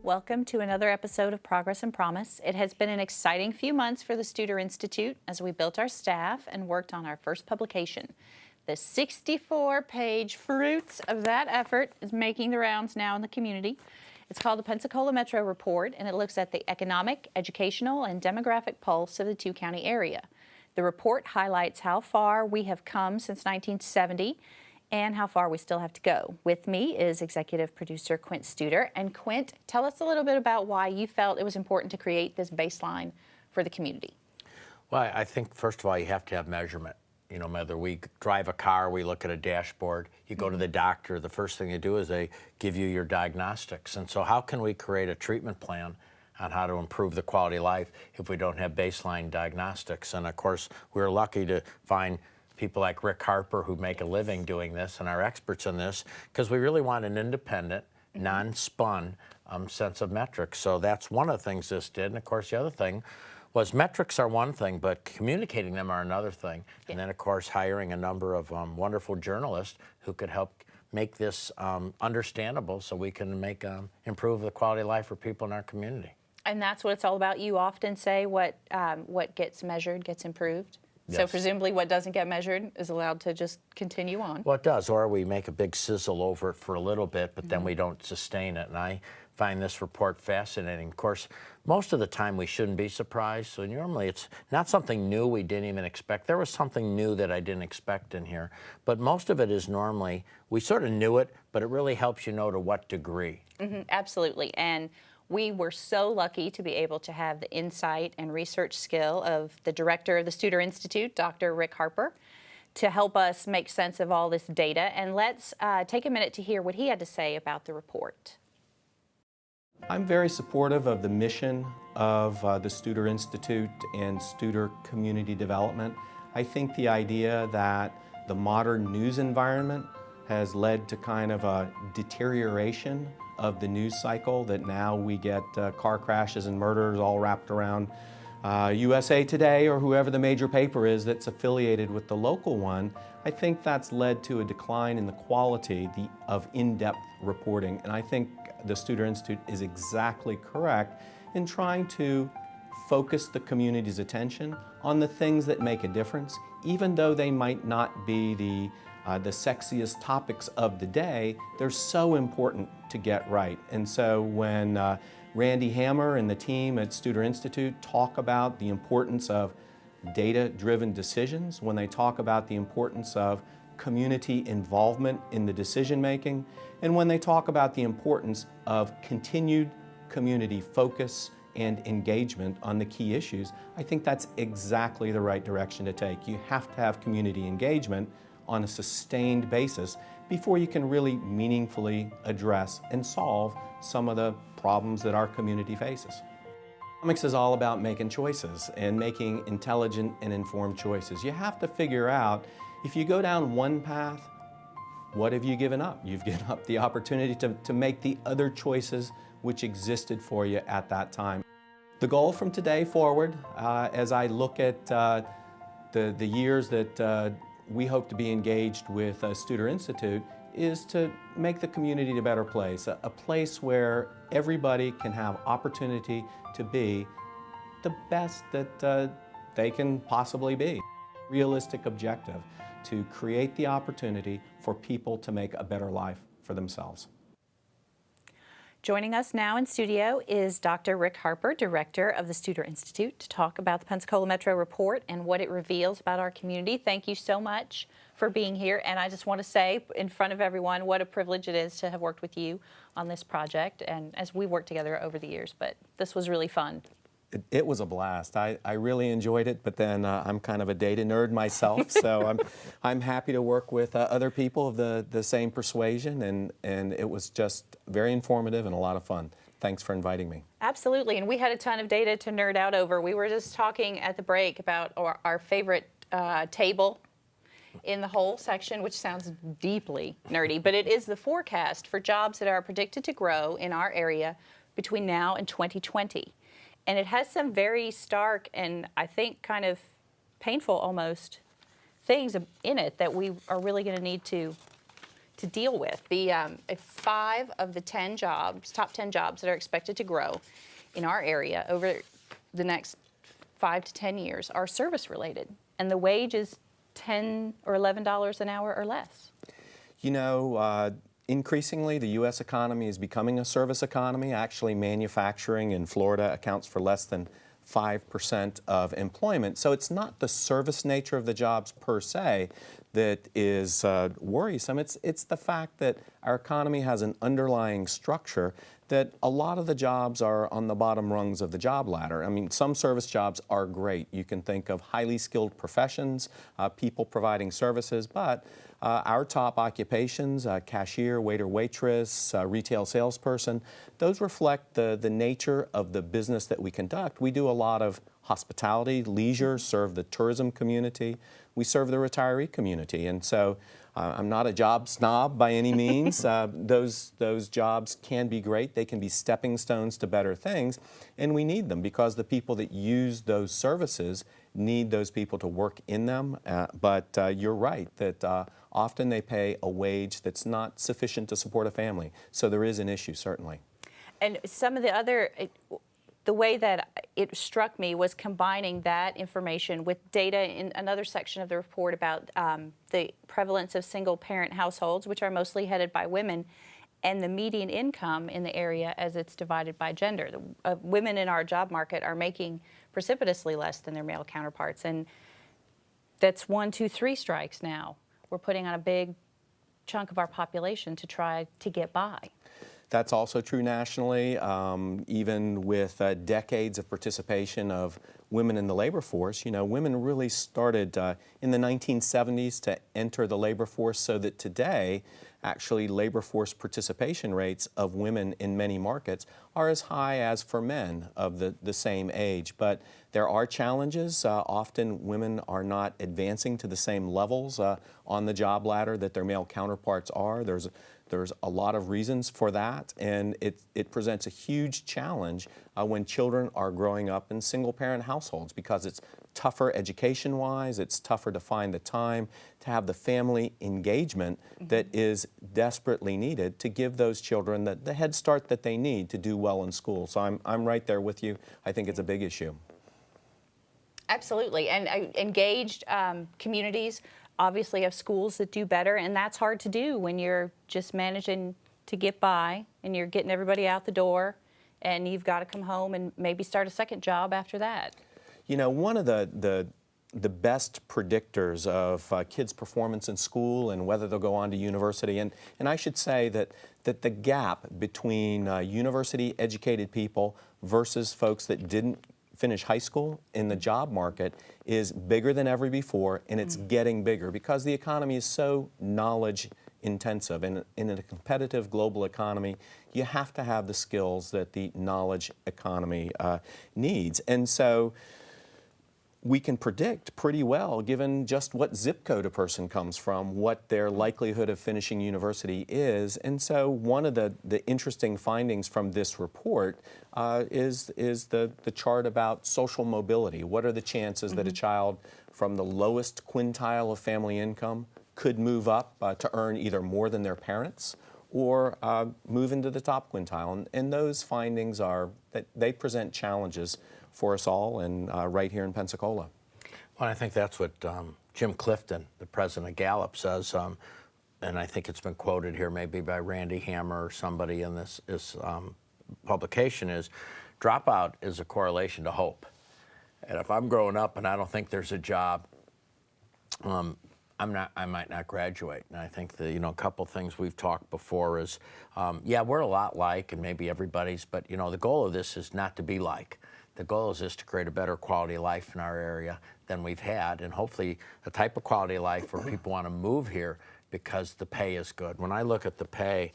Welcome to another episode of Progress and Promise. It has been an exciting few months for the Studer Institute as we built our staff and worked on our first publication. The 64-page fruits of that effort is making the rounds now in the community. It's called the Pensacola Metro Report, and it looks at the economic, educational, and demographic pulse of the two-county area. The report highlights how far we have come since 1970 and how far we still have to go. With me is executive producer Quint Studer. And Quint, tell us a little bit about why you felt it was important to create this baseline for the community. Well, I think, first of all, you have to have measurement. You know, whether we drive a car, we look at a dashboard, you go to the doctor, the first thing they do is they give you your diagnostics. And so how can we create a treatment plan on how to improve the quality of life if we don't have baseline diagnostics? And of course, we're lucky to find people like Rick Harper who make a living doing this and are experts in this, because we really want an independent, non-spun sense of metrics. So that's one of the things this did. And of course, the other thing was metrics are one thing, but communicating them are another thing. Yeah. And then, of course, hiring a number of wonderful journalists who could help make this understandable so we can make improve the quality of life for people in our community. And that's what it's all about. You often say what gets measured gets improved. Yes. So presumably what doesn't get measured is allowed to just continue on. Well, it does, or we make a big sizzle over it for a little bit, but then we don't sustain it. And I find this report fascinating. Of course, most of the time we shouldn't be surprised. So normally it's not something new we didn't even expect. There was something new that I didn't expect in here. But most of it is normally, we sort of knew it, but it really helps you know to what degree. Absolutely. And we were so lucky to be able to have the insight and research skill of the director of the Studer Institute, Dr. Rick Harper, to help us make sense of all this data. And let's take a minute to hear what he had to say about the report. I'm very supportive of the mission of the Studer Institute and Studer community development. I think the idea that the modern news environment has led to kind of a deterioration of the news cycle, that now we get car crashes and murders all wrapped around USA Today or whoever the major paper is that's affiliated with the local one. I think that's led to a decline in the quality of in-depth reporting. And I think the Studer Institute is exactly correct in trying to focus the community's attention on the things that make a difference, even though they might not be the sexiest topics of the day. They're so important to get right. And so when Randy Hammer and the team at Studer Institute talk about the importance of data-driven decisions, when they talk about the importance of community involvement in the decision-making, and when they talk about the importance of continued community focus and engagement on the key issues, I think that's exactly the right direction to take. You have to have community engagement on a sustained basis before you can really meaningfully address and solve some of the problems that our community faces. Economics is all about making choices and making intelligent and informed choices. You have to figure out, if you go down one path, what have you given up? You've given up the opportunity to make the other choices which existed for you at that time. The goal from today forward, as I look at the years that we hope to be engaged with Studer Institute, is to make the community a better place, a place where everybody can have opportunity to be the best that they can possibly be. Realistic objective to create the opportunity for people to make a better life for themselves. Joining us now in studio is Dr. Rick Harper, director of the Studer Institute, to talk about the Pensacola Metro Report and what it reveals about our community. Thank you so much for being here. And I just want to say in front of everyone what a privilege it is to have worked with you on this project, and as we worked together over the years. But this was really fun. It was a blast. I really enjoyed it, but then I'm kind of a data nerd myself, so I'm happy to work with other people of the same persuasion, and it was just very informative and a lot of fun. Thanks for inviting me. Absolutely, and we had a ton of data to nerd out over. We were just talking at the break about our favorite table in the whole section, which sounds deeply nerdy, but it is the forecast for jobs that are predicted to grow in our area between now and 2020. And it has some very stark and I think kind of painful almost things in it that we are really going to need to to deal with. The 5 of the 10 jobs, top 10 jobs that are expected to grow in our area over the next 5 to 10 years are service related, and the wage is $10 or $11 an hour or less. You know, increasingly the U.S. economy is becoming a service economy. Actually, manufacturing in Florida accounts for less than 5% of employment. So it's not the service nature of the jobs per se that is worrisome. It's the fact that our economy has an underlying structure that a lot of the jobs are on the bottom rungs of the job ladder. I mean, some service jobs are great. You can think of highly skilled professions, people providing services, but our top occupations, cashier, waiter, waitress, retail salesperson, those reflect the nature of the business that we conduct. We do a lot of hospitality, leisure, serve the tourism community. We serve the retiree community. And so I'm not a job snob by any means. Those jobs can be great. They can be stepping stones to better things. And we need them because the people that use those services need those people to work in them. But you're right that often they pay a wage that's not sufficient to support a family. So there is an issue, certainly. And some of the other, the way that it struck me was combining that information with data in another section of the report about the prevalence of single-parent households, which are mostly headed by women, and the median income in the area as it's divided by gender. Women in our job market are making precipitously less than their male counterparts, and that's 1, 2, 3 strikes now. We're putting on a big chunk of our population to try to get by. That's also true nationally, even with decades of participation of women in the labor force. You know, women really started in the 1970s to enter the labor force so that today, actually, labor force participation rates of women in many markets are as high as for men of the same age. But there are challenges. Often women are not advancing to the same levels on the job ladder that their male counterparts are. There's a lot of reasons for that, and it presents a huge challenge when children are growing up in single-parent households because it's tougher education-wise, it's tougher to find the time to have the family engagement that is desperately needed to give those children the head start that they need to do well in school. So I'm right there with you. I think it's a big issue. Absolutely, and engaged communities obviously have schools that do better, and that's hard to do when you're just managing to get by and you're getting everybody out the door and you've got to come home and maybe start a second job after that. You know, one of the best predictors of kids' performance in school and whether they'll go on to university, and I should say that the gap between university-educated people versus folks that didn't finish high school in the job market is bigger than ever before, and it's getting bigger because the economy is so knowledge intensive. And in a competitive global economy, you have to have the skills that the knowledge economy needs. And so we can predict pretty well, given just what zip code a person comes from, what their likelihood of finishing university is. And so one of the interesting findings from this report is the chart about social mobility. What are the chances that a child from the lowest quintile of family income could move up to earn either more than their parents or move into the top quintile? And those findings are that they present challenges for us all, and right here in Pensacola. Well, I think that's what Jim Clifton, the president of Gallup, says, and I think it's been quoted here maybe by Randy Hammer or somebody in this publication, is dropout is a correlation to hope. And if I'm growing up and I don't think there's a job, I might not graduate. And I think a couple things we've talked before is, yeah, we're a lot like, and maybe everybody's, but the goal of this is not to be like. The goal is just to create a better quality of life in our area than we've had, and hopefully the type of quality of life where people want to move here because the pay is good. When I look at the pay,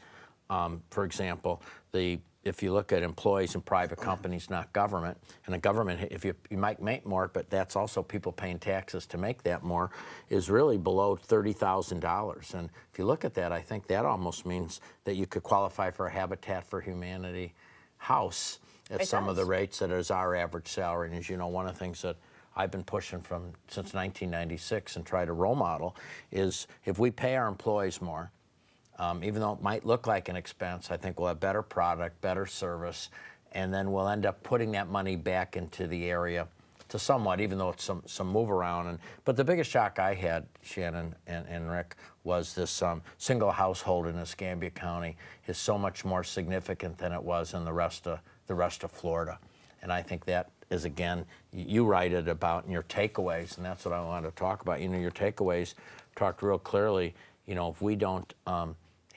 for example, if you look at employees in private companies, not government, and the government, if you might make more, but that's also people paying taxes to make that more, is really below $30,000. And if you look at that, I think that almost means that you could qualify for a Habitat for Humanity house at some of the rates that is our average salary. And as you know, one of the things that I've been pushing since 1996 and try to role model is if we pay our employees more, Even though it might look like an expense, I think we'll have better product, better service, and then we'll end up putting that money back into the area to somewhat, even though it's some move around. But the biggest shock I had, Shannon and Rick, was this single household in Escambia County is so much more significant than it was in the rest of Florida. And I think that is, again, you write it about in your takeaways, and that's what I wanted to talk about. Your takeaways talked real clearly. If we don't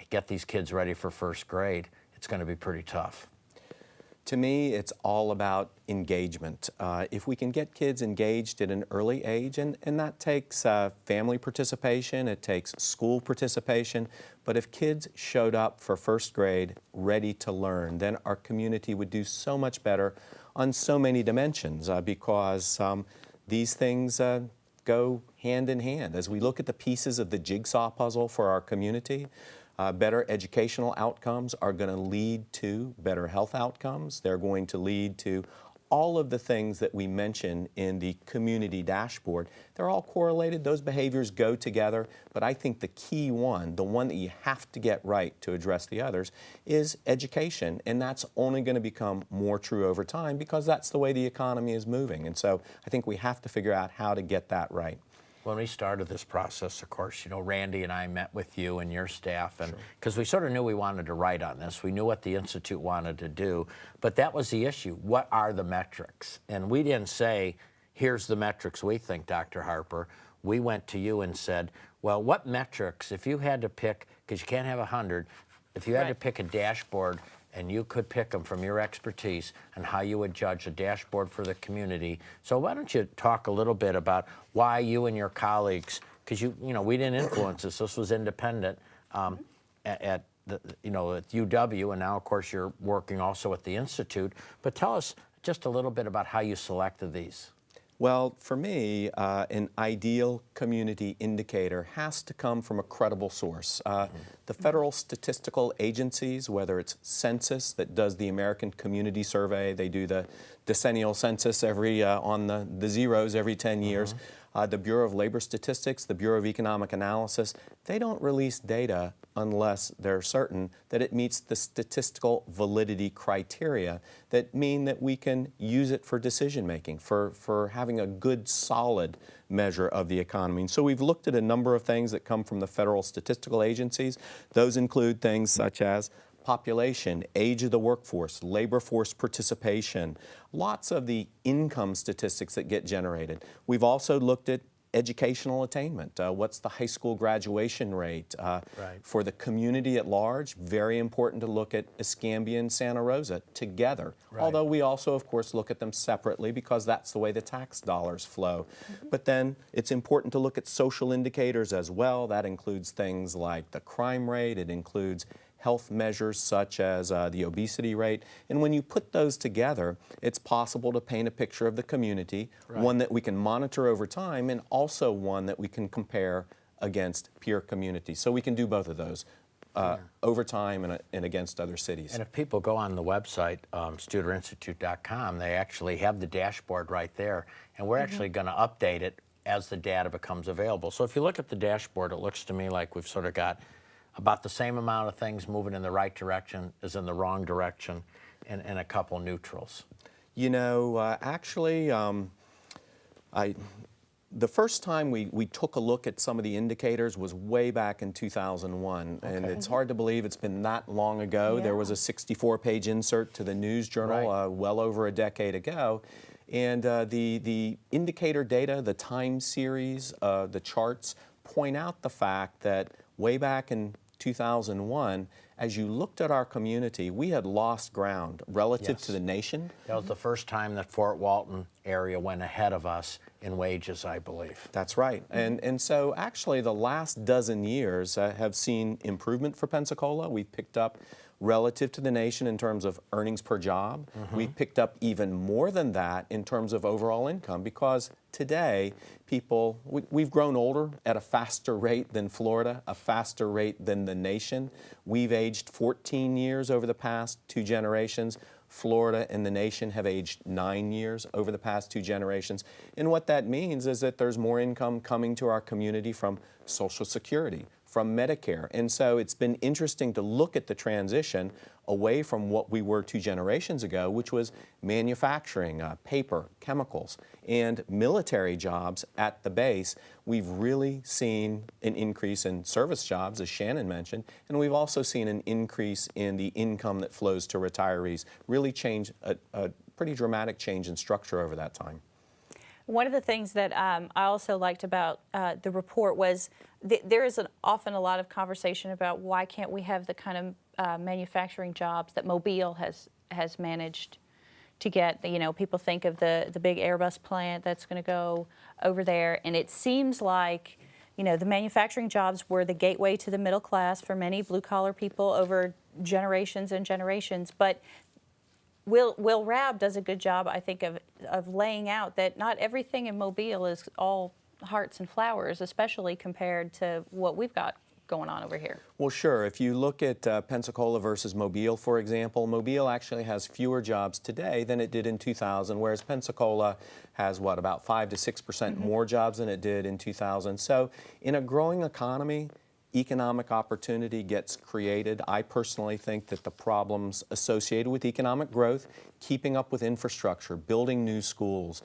get these kids ready for first grade, it's going to be pretty tough. To me, it's all about engagement. If we can get kids engaged at an early age, and that takes family participation, it takes school participation, but if kids showed up for first grade ready to learn, then our community would do so much better on so many dimensions because these things go hand in hand. As we look at the pieces of the jigsaw puzzle for our community, better educational outcomes are going to lead to better health outcomes. They're going to lead to all of the things that we mention in the community dashboard. They're all correlated. Those behaviors go together. But I think the key one, the one that you have to get right to address the others, is education. And that's only going to become more true over time because that's the way the economy is moving. And so I think we have to figure out how to get that right. When we started this process, of course, Randy and I met with you and your staff, and because we sort of knew we wanted to write on this. We knew what the Institute wanted to do, but that was the issue. What are the metrics? And we didn't say, here's the metrics we think, Dr. Harper. We went to you and said, well, what metrics, if you had to pick, because you can't have 100, if you had to pick a dashboard and you could pick them from your expertise and how you would judge a dashboard for the community. So why don't you talk a little bit about why you and your colleagues, because we didn't influence this was independent at UW, and now of course you're working also at the Institute, but tell us just a little bit about how you selected these. Well, for me, an ideal community indicator has to come from a credible source. The federal statistical agencies, whether it's Census that does the American Community Survey, they do the decennial census on the zeros every 10 years, the Bureau of Labor Statistics, the Bureau of Economic Analysis, they don't release data unless they're certain that it meets the statistical validity criteria that mean that we can use it for decision making, for having a good, solid measure of the economy. And so we've looked at a number of things that come from the federal statistical agencies. Those include things such as population, age of the workforce, labor force participation, lots of the income statistics that get generated. We've also looked at educational attainment. What's the high school graduation rate? For the community at large, very important to look at Escambia and Santa Rosa together. Although we also, of course, look at them separately because that's the way the tax dollars flow. But then it's important to look at social indicators as well. That includes things like the crime rate. It includes health measures such as the obesity rate. And when you put those together, it's possible to paint a picture of the community, one that we can monitor over time and also one that we can compare against peer communities. So we can do both of those over time and against other cities. And if people go on the website, studerinstitute.com, they actually have the dashboard right there. And we're actually going to update it as the data becomes available. So if you look at the dashboard, it looks to me like we've sort of got about the same amount of things moving in the right direction as in the wrong direction, and a couple neutrals. Actually, the first time we took a look at some of the indicators was way back in 2001, and it's hard to believe it's been that long ago. There was a 64-page insert to the News Journal well over a decade ago, and the indicator data, the time series, the charts point out the fact that way back in 2001, as you looked at our community, we had lost ground relative to the nation. That was the first time that Fort Walton area went ahead of us in wages, I believe. That's right. And so actually the last dozen years have seen improvement for Pensacola. We've picked up relative to the nation in terms of earnings per job. We've picked up even more than that in terms of overall income because today we've grown older at a faster rate than Florida, a faster rate than the nation. We've aged 14 years over the past 2 generations. Florida and the nation have aged 9 years over the past 2 generations. And what that means is that there's more income coming to our community from Social Security, from Medicare. And so it's been interesting to look at the transition away from what we were 2 generations ago, which was manufacturing, paper, chemicals, and military jobs at the base. We've really seen an increase in service jobs, as Shannon mentioned, and we've also seen an increase in the income that flows to retirees. Really change, a pretty dramatic change in structure over that time. One of the things that I also liked about the report was there is often a lot of conversation about why can't we have the kind of manufacturing jobs that Mobile has managed to get. You know, people think of the big Airbus plant that's going to go over there, and it seems like, you know, the manufacturing jobs were the gateway to the middle class for many blue-collar people over generations and generations. But Will Rabb does a good job, I think, of laying out that not everything in Mobile is all hearts and flowers, especially compared to what we've got going on over here. Well, sure. If you look at Pensacola versus Mobile, for example, Mobile actually has fewer jobs today than it did in 2000, whereas Pensacola has, what, about 5 to 6% more jobs than it did in 2000. So in a growing economy, economic opportunity gets created. I personally think that the problems associated with economic growth, keeping up with infrastructure, building new schools,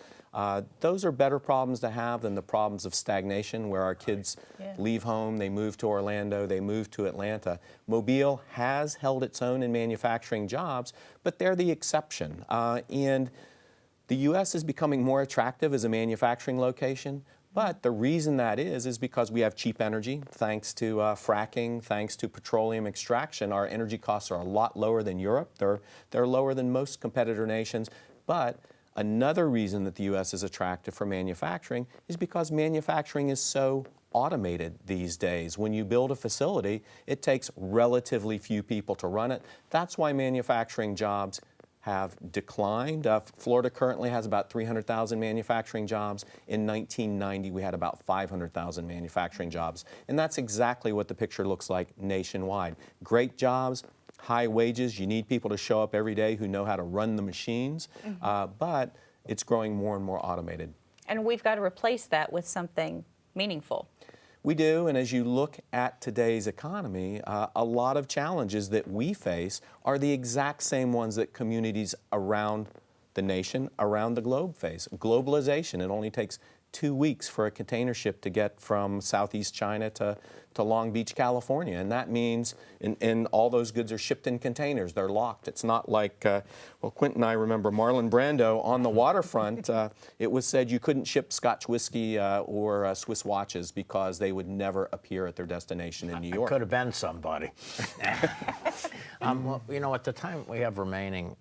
those are better problems to have than the problems of stagnation, where our kids leave home, they move to Orlando, they move to Atlanta. Mobile has held its own in manufacturing jobs, but they're the exception. And the U.S. is becoming more attractive as a manufacturing location. But the reason that is because we have cheap energy. Thanks to fracking, thanks to petroleum extraction, our energy costs are a lot lower than Europe. They're lower than most competitor nations. But another reason that the U.S. is attractive for manufacturing is because manufacturing is so automated these days. When you build a facility, it takes relatively few people to run it. That's why manufacturing jobs have declined. Florida currently has about 300,000 manufacturing jobs. In 1990, we had about 500,000 manufacturing jobs. And that's exactly what the picture looks like nationwide. Great jobs, high wages. You need people to show up every day who know how to run the machines, but it's growing more and more automated. And we've got to replace that with something meaningful. We do, and as you look at today's economy, a lot of challenges that we face are the exact same ones that communities around the nation, around the globe face. Globalization, it only takes 2 weeks for a container ship to get from Southeast China to Long Beach, California. And that means, and all those goods are shipped in containers. They're locked. It's not like, well, Quentin and I remember Marlon Brando on the waterfront. It was said you couldn't ship Scotch whiskey or Swiss watches because they would never appear at their destination in New York. Could have been somebody. Well, you know, at the time we have remaining,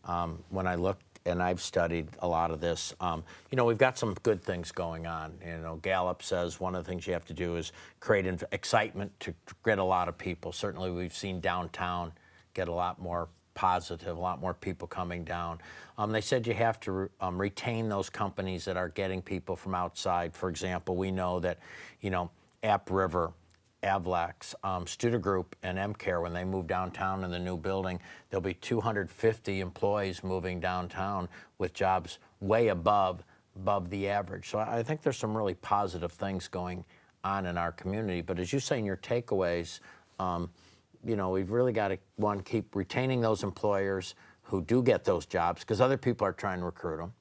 when I looked, and I've studied a lot of this, you know, we've got some good things going on. You know, Gallup says one of the things you have to do is create excitement to get a lot of people. Certainly we've seen downtown get a lot more positive, a lot more people coming down. They said you have to retain those companies that are getting people from outside. For example, we know that, you know, App River, Avlax, Studer Group, and MCare, when they move downtown in the new building, there'll be 250 employees moving downtown with jobs way above the average. So I think there's some really positive things going on in our community. But as you say in your takeaways, you know, we've really got to, one, keep retaining those employers who do get those jobs, because other people are trying to recruit them.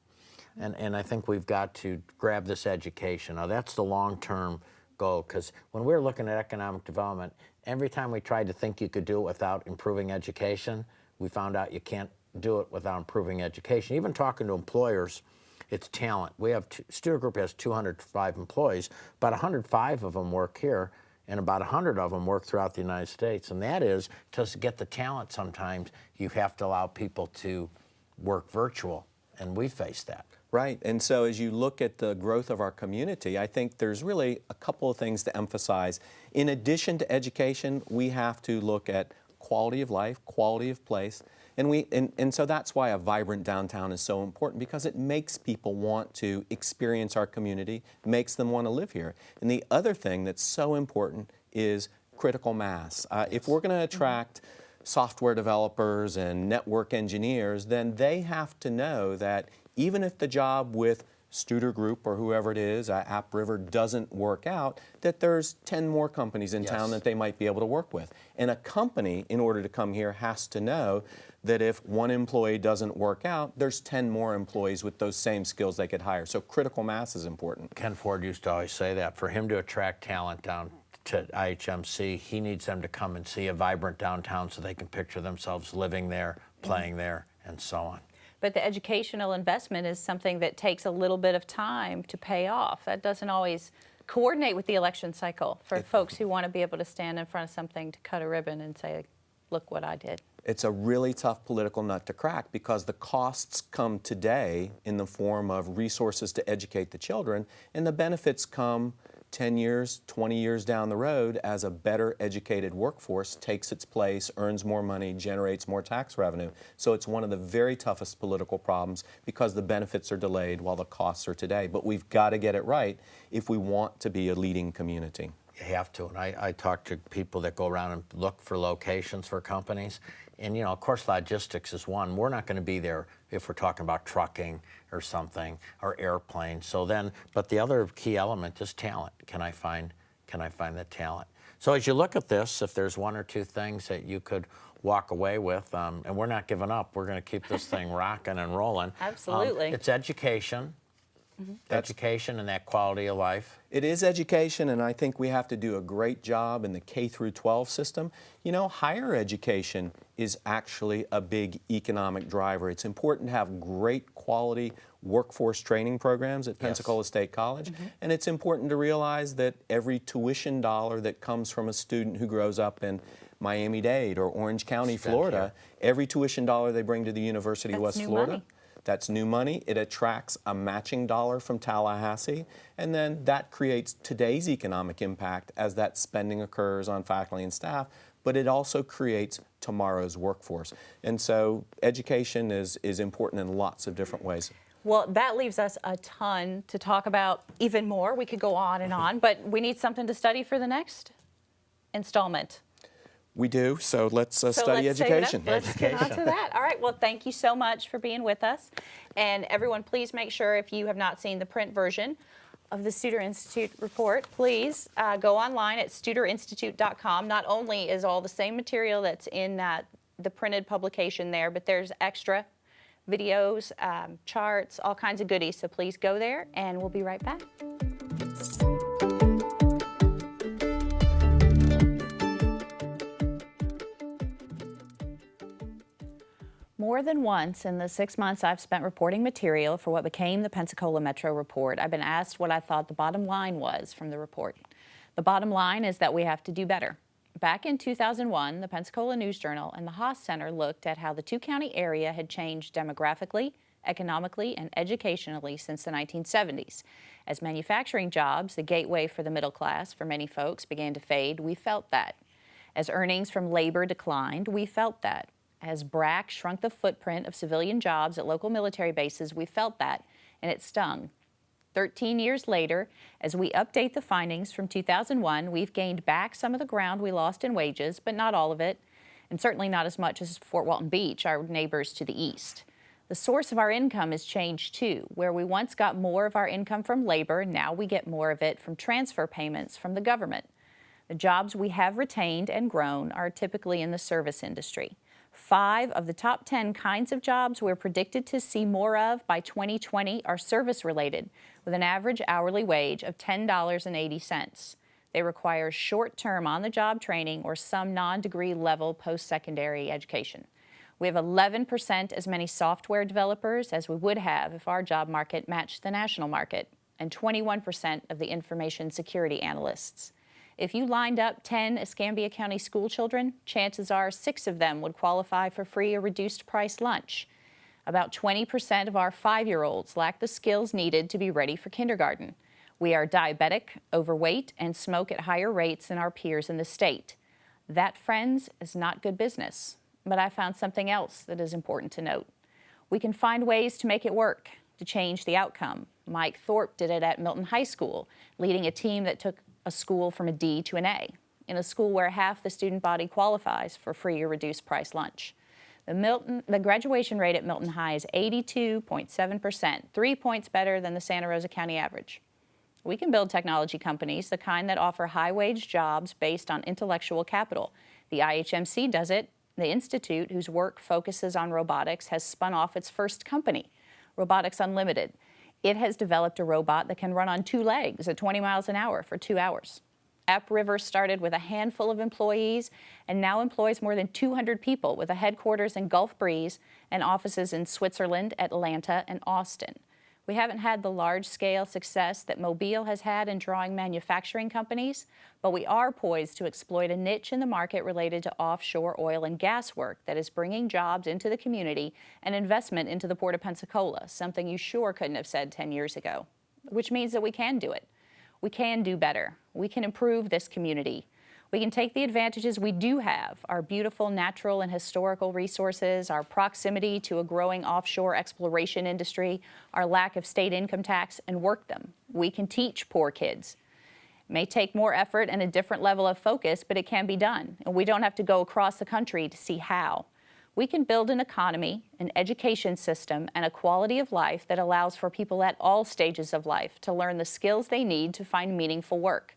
And I think we've got to grab this education. Now, that's the long-term goal, because when we're looking at economic development, every time we tried to think you could do it without improving education, we found out you can't do it without improving education. Even talking to employers, it's talent. We have, Studer Group has 205 employees, about 105 of them work here, and about 100 of them work throughout the United States. And that is, to get the talent sometimes, you have to allow people to work virtual, and we face that. Right, and so as you look at the growth of our community, I think there's really a couple of things to emphasize. In addition to education, we have to look at quality of life, quality of place, and so that's why a vibrant downtown is so important, because it makes people want to experience our community, makes them want to live here. And the other thing that's so important is critical mass. If we're going to attract software developers and network engineers, then they have to know that even if the job with Studer Group or whoever it is, App River doesn't work out, that there's 10 more companies in town that they might be able to work with. And a company, in order to come here, has to know that if one employee doesn't work out, there's 10 more employees with those same skills they could hire. So critical mass is important. Ken Ford used to always say that. For him to attract talent down to IHMC, he needs them to come and see a vibrant downtown so they can picture themselves living there, playing there, and so on. But the educational investment is something that takes a little bit of time to pay off. That doesn't always coordinate with the election cycle for folks who want to be able to stand in front of something to cut a ribbon and say, look what I did. It's a really tough political nut to crack because the costs come today in the form of resources to educate the children, and the benefits come 10 years, 20 years down the road as a better educated workforce takes its place, earns more money, generates more tax revenue. So it's one of the very toughest political problems because the benefits are delayed while the costs are today. But we've got to get it right if we want to be a leading community. You have to, and I talk to people that go around and look for locations for companies, and you know, of course, logistics is one. We're not going to be there if we're talking about trucking or something, or airplanes. So then, but the other key element is talent. Can I find the talent? So as you look at this, if there's one or two things that you could walk away with, and we're not giving up, we're going to keep this thing rocking and rolling. Absolutely. It's education. Education and that quality of life. It is education, and I think we have to do a great job in the K through 12 system. You know, higher education is actually a big economic driver. It's important to have great quality workforce training programs at Pensacola State College, and it's important to realize that every tuition dollar that comes from a student who grows up in Miami-Dade or Orange County, Florida, every tuition dollar they bring to the University of West Florida, money. That's new money. It attracts a matching dollar from Tallahassee, and then that creates today's economic impact as that spending occurs on faculty and staff, but it also creates tomorrow's workforce. And so education is important in lots of different ways. Well, that leaves us a ton to talk about even more. We could go on and on, but we need something to study for the next installment. We do, so let's study let's save it up. education. Let's get on to that. All right, well, thank you so much for being with us. And everyone, please make sure if you have not seen the print version of the Studer Institute report, please go online at studerinstitute.com. Not only is all the same material that's in the printed publication there, but there's extra videos, charts, all kinds of goodies. So please go there, and we'll be right back. More than once in the 6 months I've spent reporting material for what became the Pensacola Metro report, I've been asked what I thought the bottom line was from the report. The bottom line is that we have to do better. Back in 2001, the Pensacola News-Journal and the Haas Center looked at how the two-county area had changed demographically, economically, and educationally since the 1970s. As manufacturing jobs, the gateway for the middle class for many folks, began to fade, we felt that. As earnings from labor declined, we felt that. As BRAC shrunk the footprint of civilian jobs at local military bases, we felt that, and it stung. 13 years later, as we update the findings from 2001, we've gained back some of the ground we lost in wages, but not all of it, and certainly not as much as Fort Walton Beach, our neighbors to the east. The source of our income has changed too. Where we once got more of our income from labor, now we get more of it from transfer payments from the government. The jobs we have retained and grown are typically in the service industry. 5 of the top 10 kinds of jobs we're predicted to see more of by 2020 are service-related, with an average hourly wage of $10.80. They require short-term on-the-job training or some non-degree level post-secondary education. We have 11% as many software developers as we would have if our job market matched the national market, and 21% of the information security analysts. If you lined up 10 Escambia County school children, chances are 6 of them would qualify for free or reduced price lunch. About 20% of our 5-year-olds lack the skills needed to be ready for kindergarten. We are diabetic, overweight, and smoke at higher rates than our peers in the state. That, friends, is not good business. But I found something else that is important to note. We can find ways to make it work, to change the outcome. Mike Thorpe did it at Milton High School, leading a team that took a school from a D to an A, in a school where half the student body qualifies for free or reduced price lunch. The graduation rate at Milton High is 82.7%, 3 points better than the Santa Rosa County average. We can build technology companies, the kind that offer high-wage jobs based on intellectual capital. The IHMC does it. The Institute, whose work focuses on robotics, has spun off its first company, Robotics Unlimited. It has developed a robot that can run on 2 legs at 20 miles an hour for 2 hours. Upriver started with a handful of employees and now employs more than 200 people with a headquarters in Gulf Breeze and offices in Switzerland, Atlanta, and Austin. We haven't had the large-scale success that Mobile has had in drawing manufacturing companies, but we are poised to exploit a niche in the market related to offshore oil and gas work that is bringing jobs into the community and investment into the Port of Pensacola, something you sure couldn't have said 10 years ago, which means that we can do it. We can do better. We can improve this community. We can take the advantages we do have, our beautiful natural and historical resources, our proximity to a growing offshore exploration industry, our lack of state income tax, and work them. We can teach poor kids. It may take more effort and a different level of focus, but it can be done, and we don't have to go across the country to see how. We can build an economy, an education system, and a quality of life that allows for people at all stages of life to learn the skills they need to find meaningful work.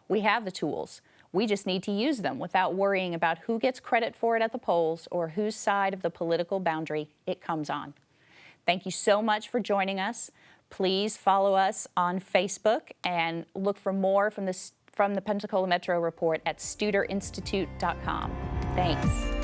We have the tools. We just need to use them without worrying about who gets credit for it at the polls or whose side of the political boundary it comes on. Thank you so much for joining us. Please follow us on Facebook and look for more from the Pensacola Metro Report at studerinstitute.com. Thanks.